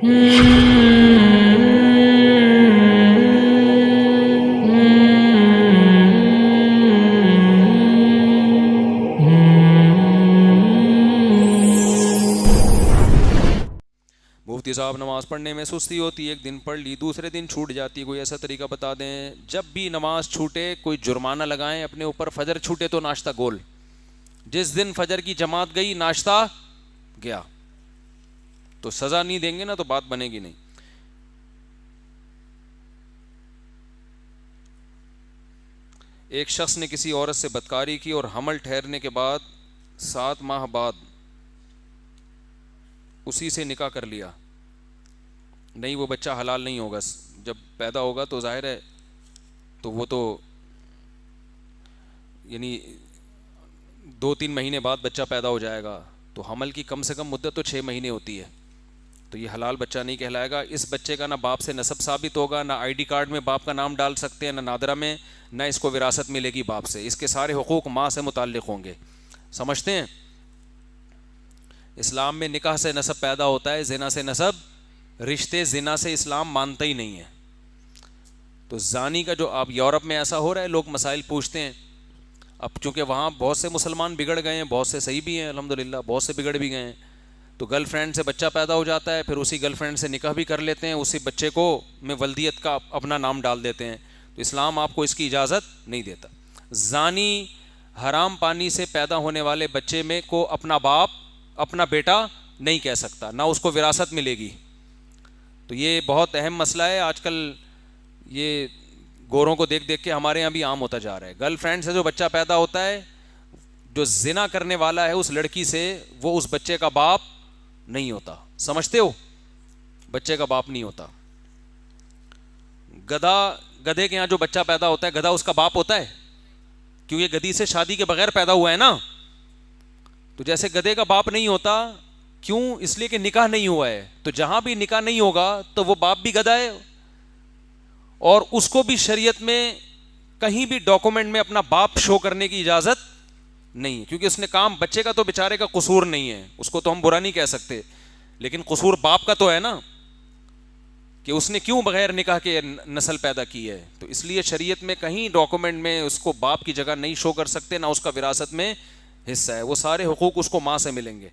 مفتی صاحب نماز پڑھنے میں سستی ہوتی ہے، ایک دن پڑھ لی دوسرے دن چھوٹ جاتی، کوئی ایسا طریقہ بتا دیں جب بھی نماز چھوٹے کوئی جرمانہ لگائیں اپنے اوپر. فجر چھوٹے تو ناشتہ گول، جس دن فجر کی جماعت گئی ناشتہ گیا تو سزا نہیں دیں گے نا، تو بات بنے گی نہیں. ایک شخص نے کسی عورت سے بدکاری کی اور حمل ٹھہرنے کے بعد 7 ماہ بعد اسی سے نکاح کر لیا. نہیں، وہ بچہ حلال نہیں ہوگا، جب پیدا ہوگا تو ظاہر ہے تو وہ تو یعنی 2-3 مہینے بعد بچہ پیدا ہو جائے گا، تو حمل کی کم سے کم مدت تو 6 مہینے ہوتی ہے، تو یہ حلال بچہ نہیں کہلائے گا. اس بچے کا نہ باپ سے نسب ثابت ہوگا، نہ آئی ڈی کارڈ میں باپ کا نام ڈال سکتے ہیں، نہ نادرہ میں، نہ اس کو وراثت ملے گی باپ سے. اس کے سارے حقوق ماں سے متعلق ہوں گے. سمجھتے ہیں؟ اسلام میں نکاح سے نسب پیدا ہوتا ہے، زنا سے نسب، رشتے زنا سے اسلام مانتا ہی نہیں ہے. تو زانی کا جو آپ یورپ میں ایسا ہو رہا ہے، لوگ مسائل پوچھتے ہیں. اب چونکہ وہاں بہت سے مسلمان بگڑ گئے ہیں، بہت سے صحیح بھی ہیں الحمدللہ، بہت سے بگڑ بھی گئے ہیں، تو گرل فرینڈ سے بچہ پیدا ہو جاتا ہے، پھر اسی گرل فرینڈ سے نکاح بھی کر لیتے ہیں، اسی بچے کو میں ولدیت کا اپنا نام ڈال دیتے ہیں. تو اسلام آپ کو اس کی اجازت نہیں دیتا. زانی حرام پانی سے پیدا ہونے والے بچے میں کو اپنا باپ، اپنا بیٹا نہیں کہہ سکتا، نہ اس کو وراثت ملے گی. تو یہ بہت اہم مسئلہ ہے. آج کل یہ گوروں کو دیکھ دیکھ کے ہمارے یہاں بھی عام ہوتا جا رہا ہے. گرل فرینڈ سے جو بچہ پیدا ہوتا ہے، جو زنا کرنے والا ہے اس لڑکی سے، وہ اس بچے کا باپ نہیں ہوتا. سمجھتے ہو؟ بچے کا باپ نہیں ہوتا. گدھے کے یہاں جو بچہ پیدا ہوتا ہے، گدھا اس کا باپ ہوتا ہے؟ کیونکہ گدھی سے شادی کے بغیر پیدا ہوا ہے نا. تو جیسے گدھے کا باپ نہیں ہوتا، کیوں؟ اس لیے کہ نکاح نہیں ہوا ہے. تو جہاں بھی نکاح نہیں ہوگا تو وہ باپ بھی گدھا ہے، اور اس کو بھی شریعت میں کہیں بھی ڈاکومنٹ میں اپنا باپ شو کرنے کی اجازت نہیں ہے، کیونکہ اس نے کام، بچے کا تو بیچارے کا قصور نہیں ہے، اس کو تو ہم برا نہیں کہہ سکتے، لیکن قصور باپ کا تو ہے نا، کہ اس نے کیوں بغیر نکاح کے نسل پیدا کی ہے. تو اس لیے شریعت میں کہیں ڈاکومنٹ میں اس کو باپ کی جگہ نہیں شو کر سکتے، نہ اس کا وراثت میں حصہ ہے. وہ سارے حقوق اس کو ماں سے ملیں گے.